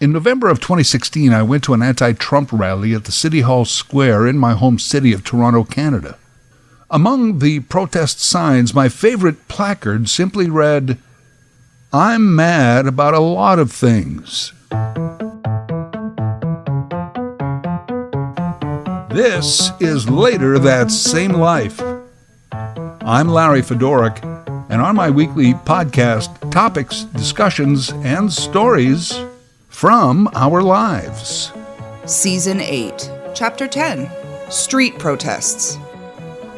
In November of 2016, I went to an anti-Trump rally at the City Hall Square in my home city of Toronto, Canada. Among the protest signs, my favorite placard simply read, "I'm mad about a lot of things." This is Later That Same Life. I'm Larry Fedoruk, and on my weekly podcast, topics, discussions, and stories from our lives. Season 8, Chapter 10, Street Protests.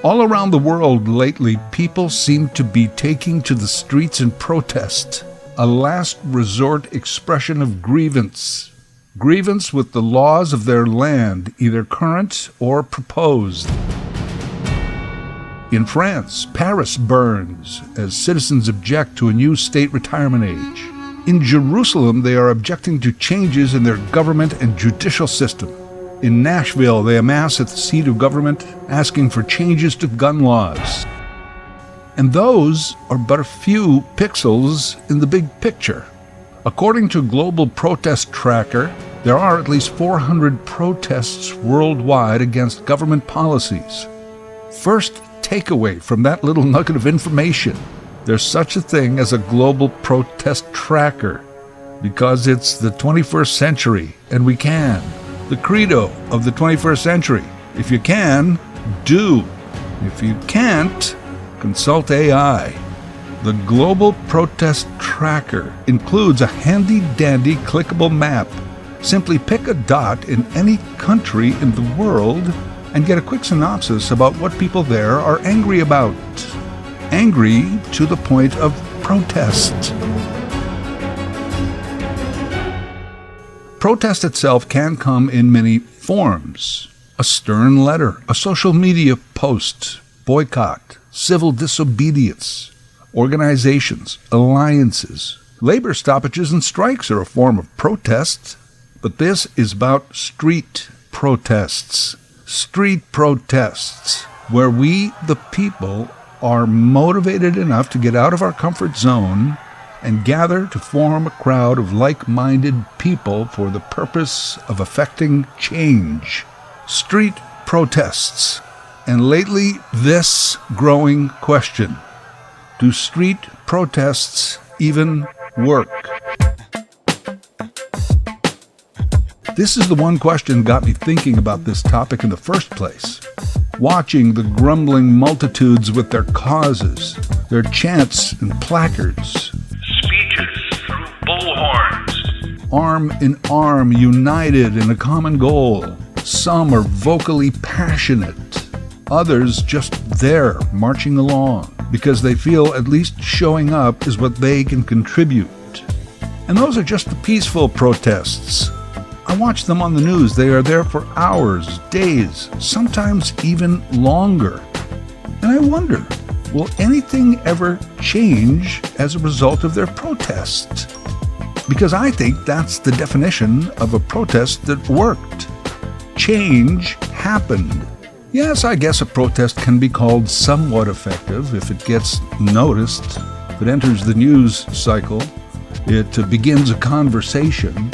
All around the world lately, people seem to be taking to the streets in protest, a last resort expression of grievance. Grievance with the laws of their land, either current or proposed. In France, Paris burns as citizens object to a new state retirement age. In Jerusalem, they are objecting to changes in their government and judicial system. In Nashville, they amass at the seat of government, asking for changes to gun laws. And those are but a few pixels in the big picture. According to Global Protest Tracker, there are at least 400 protests worldwide against government policies. First takeaway from that little nugget of information: there's such a thing as a global protest tracker, because it's the 21st century and we can. The credo of the 21st century: if you can, do. If you can't, consult AI. The Global Protest Tracker includes a handy-dandy clickable map. Simply pick a dot in any country in the world and get a quick synopsis about what people there are angry about. Angry to the point of protest. Protest itself can come in many forms: a stern letter, a social media post, boycott, civil disobedience, organizations, alliances. Labor stoppages and strikes are a form of protest, but this is about street protests. Street protests, where we, the people, are motivated enough to get out of our comfort zone and gather to form a crowd of like-minded people for the purpose of effecting change. Street protests. And lately, this growing question: do street protests even work? This is the one question that got me thinking about this topic in the first place. Watching the grumbling multitudes with their causes, their chants and placards, speeches through bullhorns, arm in arm, united in a common goal. Some are vocally passionate, others just there marching along because they feel at least showing up is what they can contribute. And those are just the peaceful protests. I watch them on the news. They are there for hours, days, sometimes even longer. And I wonder, will anything ever change as a result of their protest? Because I think that's the definition of a protest that worked. Change happened. Yes, I guess a protest can be called somewhat effective if it gets noticed, if it enters the news cycle, it begins a conversation.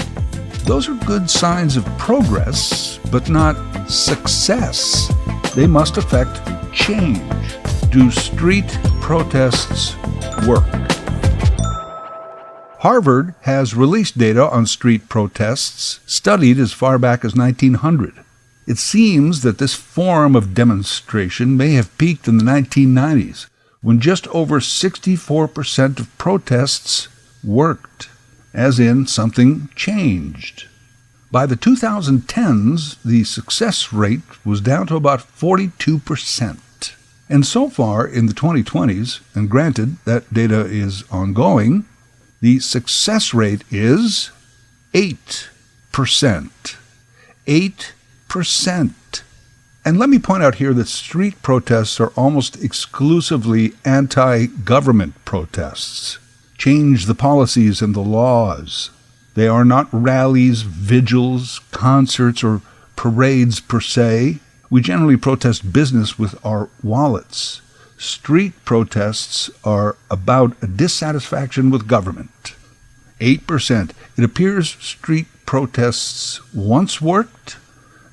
Those are good signs of progress, but not success. They must affect change. Do street protests work? Harvard has released data on street protests, studied as far back as 1900. It seems that this form of demonstration may have peaked in the 1990s, when just over 64% of protests worked, as in something changed. By the 2010s, the success rate was down to about 42%. And so far in the 2020s, and granted that data is ongoing, the success rate is 8%. 8%. And let me point out here that street protests are almost exclusively anti-government protests. Change the policies and the laws. They are not rallies, vigils, concerts, or parades per se. We generally protest business with our wallets. Street protests are about a dissatisfaction with government. 8%. It appears street protests once worked,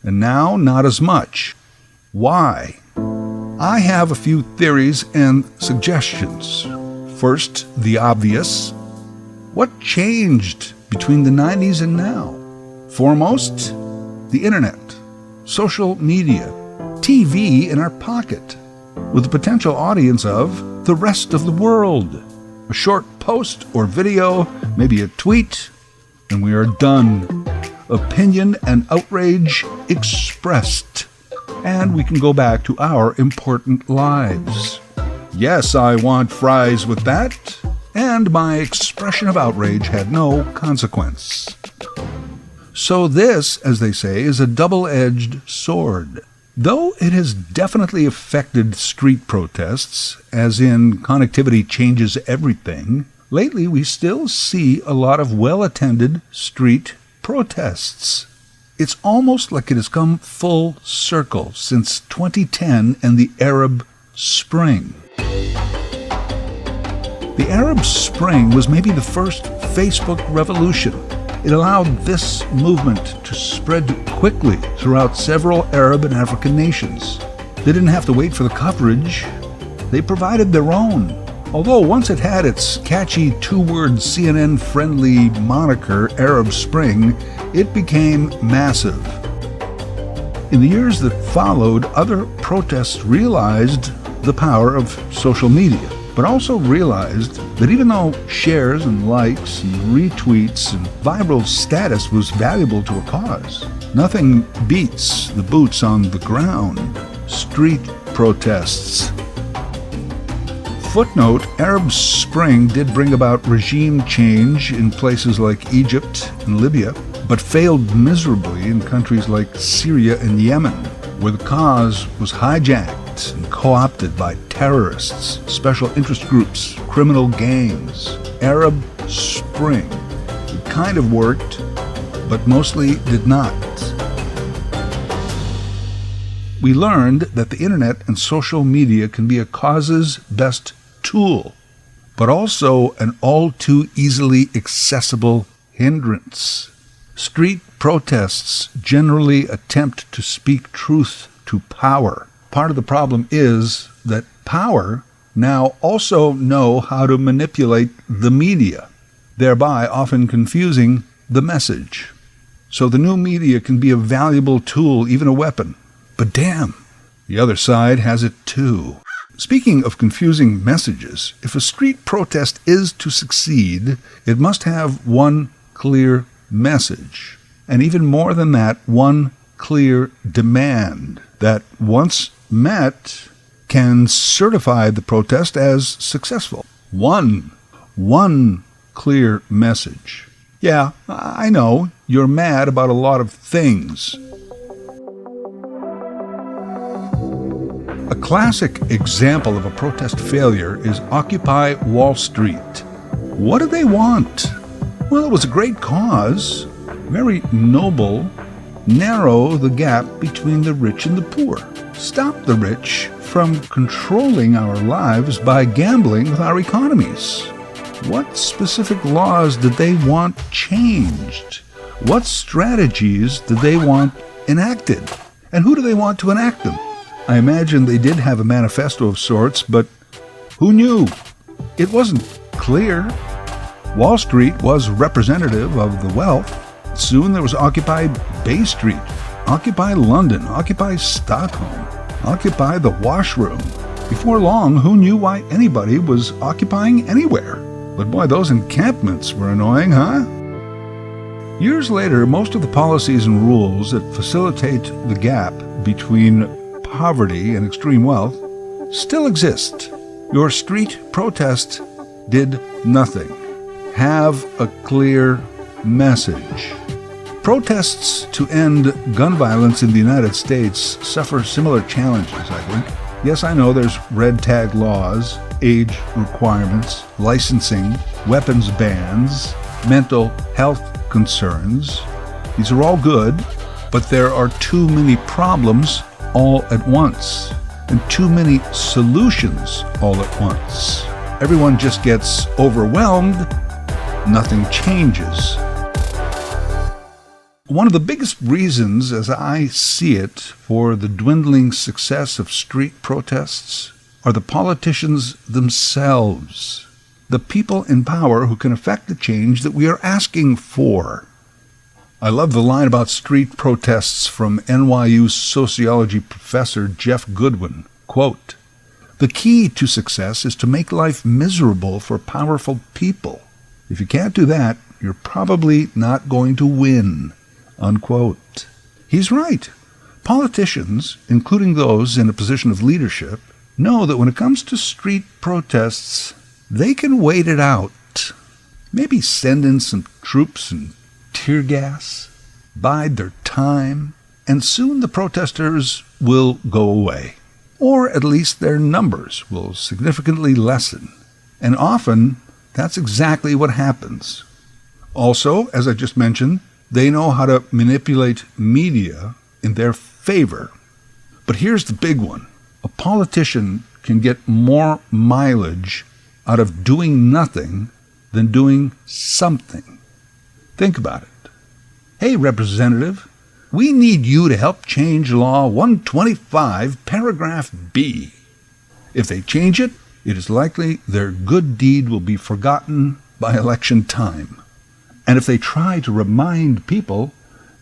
and now not as much. Why? I have a few theories and suggestions. First, the obvious. What changed between the 90s and now? Foremost, the internet, social media, TV in our pocket, with a potential audience of the rest of the world. A short post or video, maybe a tweet, and we are done. Opinion and outrage expressed, and we can go back to our important lives. Yes, I want fries with that, and my expression of outrage had no consequence. So this, as they say, is a double-edged sword. Though it has definitely affected street protests, as in connectivity changes everything, lately we still see a lot of well-attended street protests. It's almost like it has come full circle since 2010 and the Arab Spring. The Arab Spring was maybe the first Facebook revolution. It allowed this movement to spread quickly throughout several Arab and African nations. They didn't have to wait for the coverage. They provided their own. Although once it had its catchy two-word CNN-friendly moniker, Arab Spring, it became massive. In the years that followed, other protests realized the power of social media, but also realized that even though shares and likes and retweets and viral status was valuable to a cause, nothing beats the boots on the ground, street protests. Footnote, Arab Spring did bring about regime change in places like Egypt and Libya, but failed miserably in countries like Syria and Yemen, where the cause was hijacked and co-opted by terrorists, special interest groups, criminal gangs. Arab Spring. It kind of worked, but mostly did not. We learned that the internet and social media can be a cause's best tool, but also an all too easily accessible hindrance. Street protests generally attempt to speak truth to power. Part of the problem is that power now also know how to manipulate the media, thereby often confusing the message. So the new media can be a valuable tool, even a weapon. But damn, the other side has it too. Speaking of confusing messages, if a street protest is to succeed, it must have one clear message. And even more than that, one clear demand that, once met, can certify the protest as successful. One clear message. Yeah, I know, you're mad about a lot of things. A classic example of a protest failure is Occupy Wall Street. What did they want? Well, it was a great cause, very noble. Narrow the gap between the rich and the poor. Stop the rich from controlling our lives by gambling with our economies. What specific laws did they want changed? What strategies did they want enacted? And who do they want to enact them? I imagine they did have a manifesto of sorts, but who knew? It wasn't clear. Wall Street was representative of the wealth. Soon there was Occupy Bay Street, Occupy London, Occupy Stockholm, Occupy the washroom. Before long, who knew why anybody was occupying anywhere? But boy, those encampments were annoying, huh? Years later, most of the policies and rules that facilitate the gap between poverty and extreme wealth still exist. Your street protest did nothing. Have a clear message. Protests to end gun violence in the United States suffer similar challenges, I think. Yes, I know there's red tag laws, age requirements, licensing, weapons bans, mental health concerns. These are all good, but there are too many problems all at once, and too many solutions all at once. Everyone just gets overwhelmed, nothing changes. One of the biggest reasons, as I see it, for the dwindling success of street protests are the politicians themselves, the people in power who can effect the change that we are asking for. I love the line about street protests from NYU sociology professor Jeff Goodwin. Quote, "The key to success is to make life miserable for powerful people. If you can't do that, you're probably not going to win." Unquote. He's right. Politicians, including those in a position of leadership, know that when it comes to street protests, they can wait it out. Maybe send in some troops and tear gas, bide their time, and soon the protesters will go away. Or at least their numbers will significantly lessen. And often, that's exactly what happens. Also, as I just mentioned, they know how to manipulate media in their favor. But here's the big one. A politician can get more mileage out of doing nothing than doing something. Think about it. Hey, Representative, we need you to help change Law 125, Paragraph B. If they change it, it is likely their good deed will be forgotten by election time. And if they try to remind people,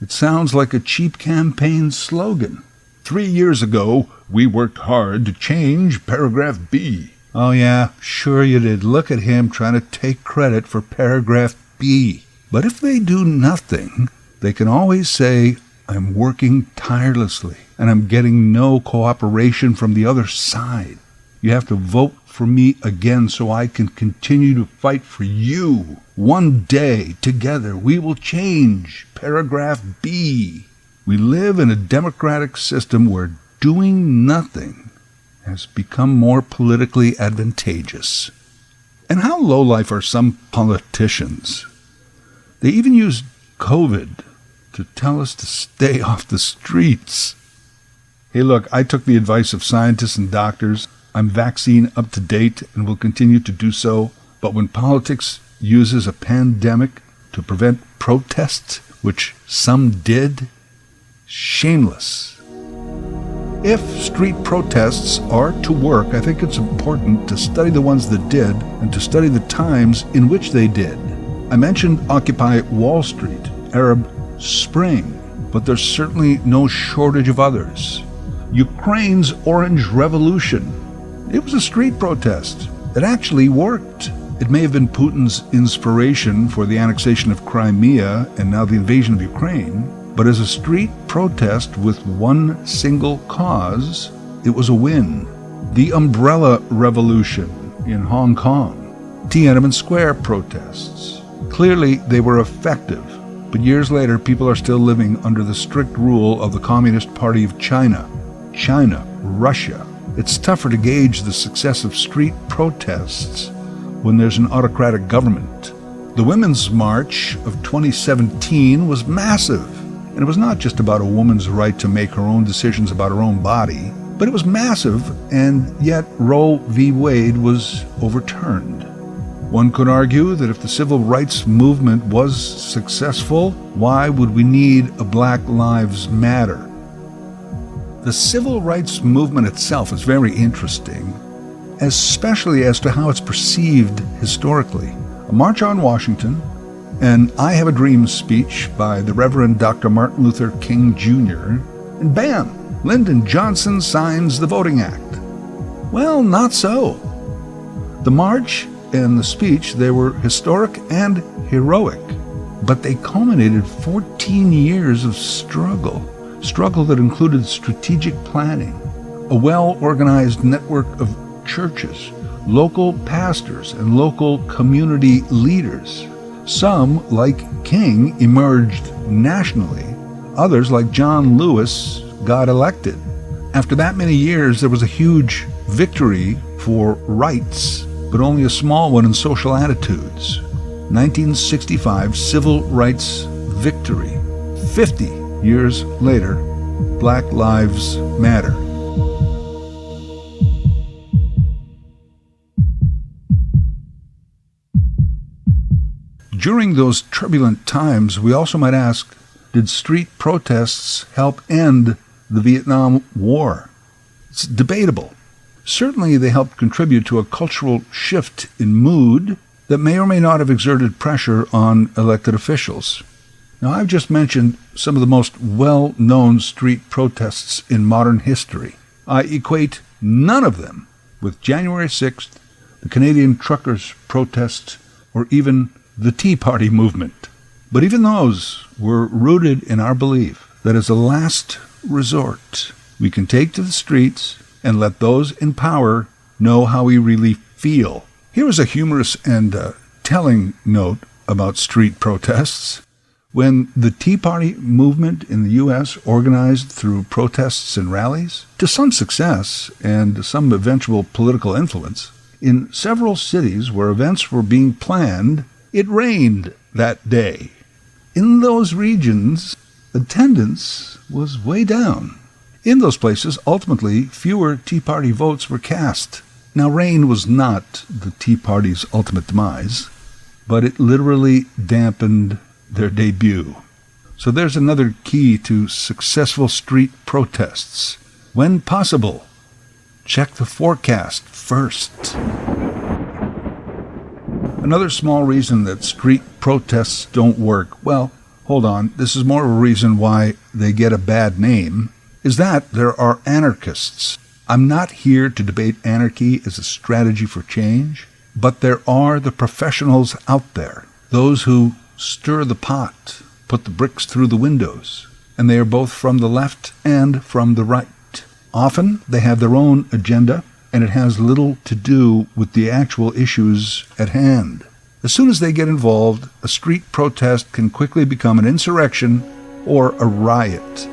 it sounds like a cheap campaign slogan. 3 years ago, we worked hard to change Paragraph B. Oh yeah, sure you did. Look at him trying to take credit for Paragraph B. But if they do nothing, they can always say, "I'm working tirelessly, and I'm getting no cooperation from the other side. You have to vote for me again so I can continue to fight for you. One day, together, we will change Paragraph B." We live in a democratic system where doing nothing has become more politically advantageous. And how lowlife are some politicians? They even use COVID to tell us to stay off the streets. Hey, look, I took the advice of scientists and doctors. I'm vaccine up to date and will continue to do so. But when politics uses a pandemic to prevent protests, which some did, shameless. If street protests are to work, I think it's important to study the ones that did and to study the times in which they did. I mentioned Occupy Wall Street, Arab Spring, but there's certainly no shortage of others. Ukraine's Orange Revolution. It was a street protest. It actually worked. It may have been Putin's inspiration for the annexation of Crimea and now the invasion of Ukraine, but as a street protest with one single cause, it was a win. The Umbrella Revolution in Hong Kong, Tiananmen Square protests. Clearly, they were effective, but years later, people are still living under the strict rule of the Communist Party of China, Russia. It's tougher to gauge the success of street protests when there's an autocratic government. The Women's March of 2017 was massive, and it was not just about a woman's right to make her own decisions about her own body, but it was massive, and yet Roe v. Wade was overturned. One could argue that if the civil rights movement was successful, why would we need a Black Lives Matter? The civil rights movement itself is very interesting, especially as to how it's perceived historically. A March on Washington, an I Have a Dream speech by the Reverend Dr. Martin Luther King Jr., and bam, Lyndon Johnson signs the Voting Act. Well, not so. The march and the speech, they were historic and heroic, but they culminated 14 years of struggle that included strategic planning, a well-organized network of churches, local pastors, and local community leaders. Some, like King, emerged nationally. Others, like John Lewis, got elected. After that many years, there was a huge victory for rights, but only a small one in social attitudes. 1965 civil rights victory. 50 years later, Black Lives Matter. During those turbulent times, we also might ask, did street protests help end the Vietnam War? It's debatable. Certainly they helped contribute to a cultural shift in mood that may or may not have exerted pressure on elected officials. Now, I've just mentioned some of the most well-known street protests in modern history. I equate none of them with January 6th, the Canadian truckers' protest, or even the Tea Party movement. But even those were rooted in our belief that as a last resort, we can take to the streets and let those in power know how we really feel. Here is a humorous and telling note about street protests. When the Tea Party movement in the U.S. organized through protests and rallies, to some success and some eventual political influence, in several cities where events were being planned, it rained that day. In those regions, attendance was way down. In those places, ultimately, fewer Tea Party votes were cast. Now, rain was not the Tea Party's ultimate demise, but it literally dampened their debut. So there's another key to successful street protests. When possible, check the forecast first. Another small reason that street protests don't work, well, hold on, this is more of a reason why they get a bad name, is that there are anarchists. I'm not here to debate anarchy as a strategy for change, but there are the professionals out there, those who stir the pot, put the bricks through the windows, and they are both from the left and from the right. Often they have their own agenda, and it has little to do with the actual issues at hand. As soon as they get involved, a street protest can quickly become an insurrection or a riot.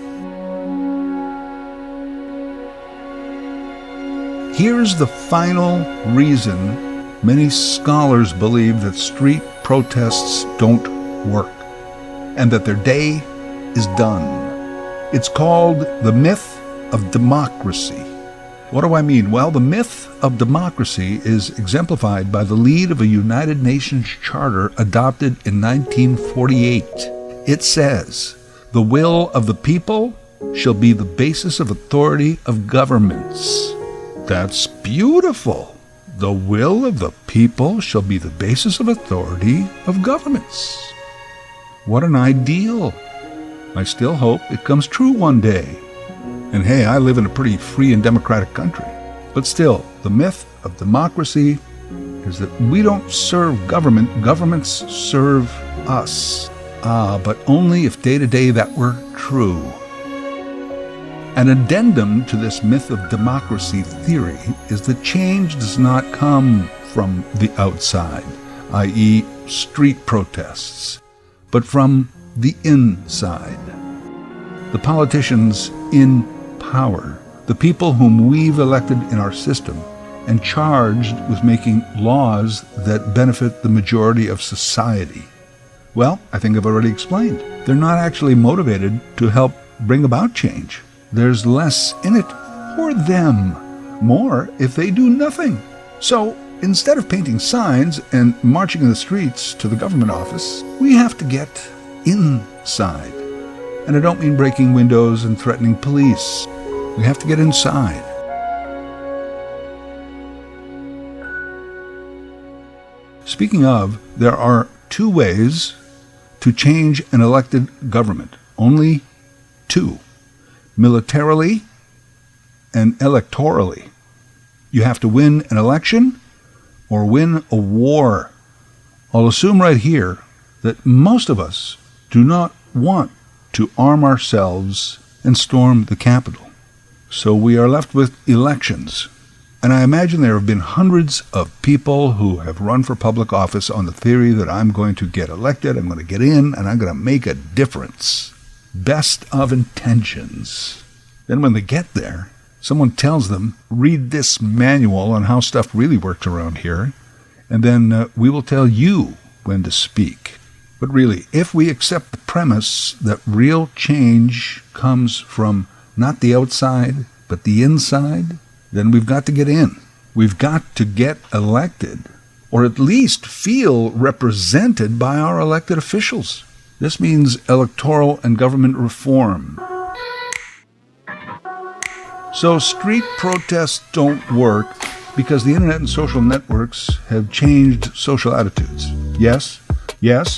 Here's the final reason many scholars believe that street protests don't work, and that their day is done. It's called the myth of democracy. What do I mean? Well, the myth of democracy is exemplified by the lead of a United Nations Charter adopted in 1948. It says, "The will of the people shall be the basis of authority of governments." That's beautiful. The will of the people shall be the basis of authority of governments. What an ideal. I still hope it comes true one day. And hey, I live in a pretty free and democratic country. But still, the myth of democracy is that we don't serve government, governments serve us. But only if day to day that were true. An addendum to this myth of democracy theory is that change does not come from the outside, i.e. street protests, but from the inside. The politicians in power, the people whom we've elected in our system and charged with making laws that benefit the majority of society. Well, I think I've already explained. They're not actually motivated to help bring about change. There's less in it for them, more if they do nothing. So instead of painting signs and marching in the streets to the government office, we have to get inside. And I don't mean breaking windows and threatening police. We have to get inside. Speaking of, there are two ways to change an elected government. Only two. Militarily and electorally. You have to win an election or win a war. I'll assume right here that most of us do not want to arm ourselves and storm the Capitol. So we are left with elections. And I imagine there have been hundreds of people who have run for public office on the theory that I'm going to get elected, I'm going to get in, and I'm going to make a difference. Best of intentions. Then when they get there, someone tells them, read this manual on how stuff really works around here, and then we will tell you when to speak. But really, if we accept the premise that real change comes from not the outside, but the inside, then we've got to get in. We've got to get elected, or at least feel represented by our elected officials. This means electoral and government reform. So street protests don't work because the internet and social networks have changed social attitudes. Yes,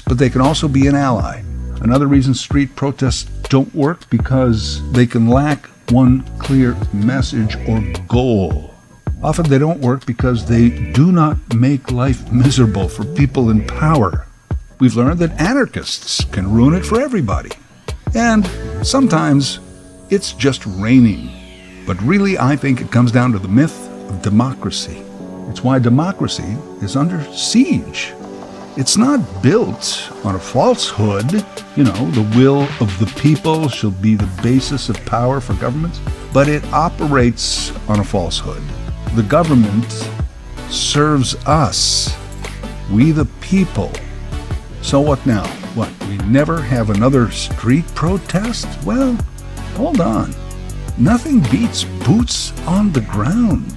but they can also be an ally. Another reason street protests don't work because they can lack one clear message or goal. Often they don't work because they do not make life miserable for people in power. We've learned that anarchists can ruin it for everybody. And sometimes it's just raining. But really, I think it comes down to the myth of democracy. It's why democracy is under siege. It's not built on a falsehood. The will of the people shall be the basis of power for governments. But it operates on a falsehood. The government serves us, we the people. So what now? What, we never have another street protest? Well, hold on. Nothing beats boots on the ground.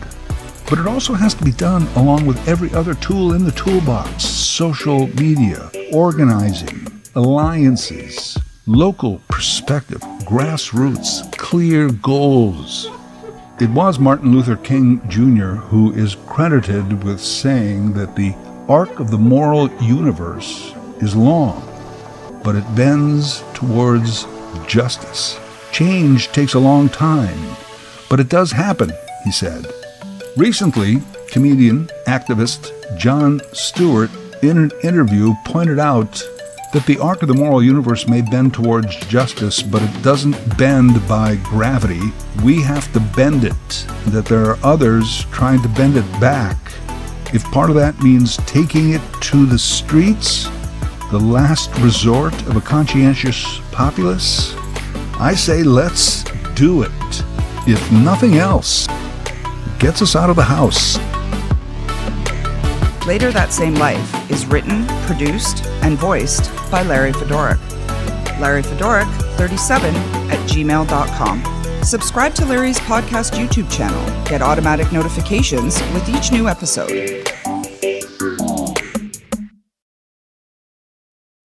But it also has to be done along with every other tool in the toolbox: social media, organizing, alliances, local perspective, grassroots, clear goals. It was Martin Luther King Jr. who is credited with saying that the arc of the moral universe is long, but it bends towards justice. Change takes a long time, but it does happen, he said. Recently, comedian, activist Jon Stewart, in an interview, pointed out that the arc of the moral universe may bend towards justice, but it doesn't bend by gravity. We have to bend it, that there are others trying to bend it back. If part of that means taking it to the streets, the last resort of a conscientious populace, I say let's do it. If nothing else, it gets us out of the house. Later That Same Life is written, produced, and voiced by Larry Fedoruk. LarryFedoruk37@gmail.com. Subscribe to Larry's podcast YouTube channel. Get automatic notifications with each new episode.